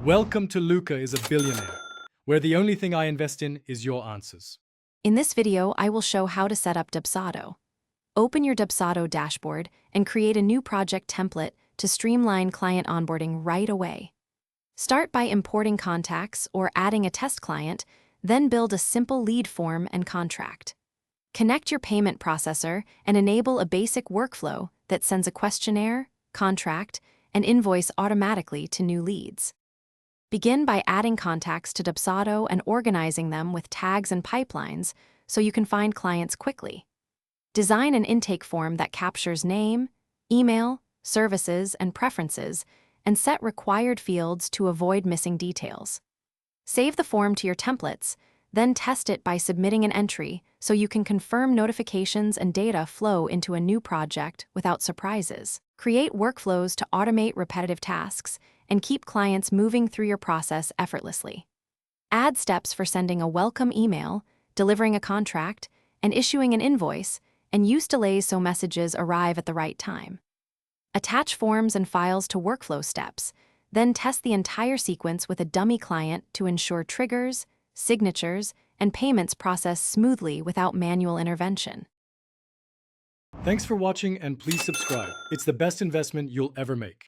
Welcome to Luca is a Billionaire, where the only thing I invest in is your answers. In this video, I will show how to set up Dubsado. Open your Dubsado dashboard and create a new project template to streamline client onboarding right away. Start by importing contacts or adding a test client, then build a simple lead form and contract. Connect your payment processor and enable a basic workflow that sends a questionnaire, contract, and invoice automatically to new leads. Begin by adding contacts to Dubsado and organizing them with tags and pipelines so you can find clients quickly. Design an intake form that captures name, email, services, and preferences, and set required fields to avoid missing details. Save the form to your templates, then test it by submitting an entry so you can confirm notifications and data flow into a new project without surprises. Create workflows to automate repetitive tasks and keep clients moving through your process effortlessly. Add steps for sending a welcome email, delivering a contract, and issuing an invoice, and use delays so messages arrive at the right time. Attach forms and files to workflow steps, then test the entire sequence with a dummy client to ensure triggers, signatures, and payments process smoothly without manual intervention. Thanks for watching and please subscribe. It's the best investment you'll ever make.